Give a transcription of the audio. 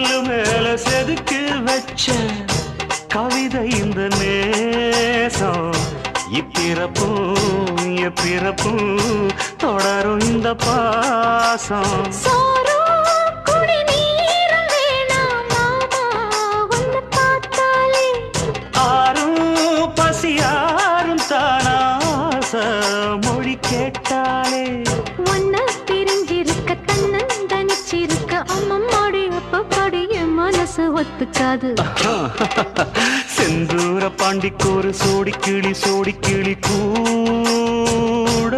கல்லு மேல செதுக்கி வச்ச கவிதை இந்த நேசம். இப்பிறப்பும் எப்பிறப்பும் தொடரும் இந்த பாசம். பசியாரும் தானாச மொழி கேட்டாலே ஒன்ன பிரிஞ்சிருக்க தன்னந்தனிச்சிருக்க அம்மம்மாடி அப்பப்பாடி என் மனசு ஒத்துக்காது. செந்தூர பாண்டிக்கு ஒரு சோடி கிளி கூட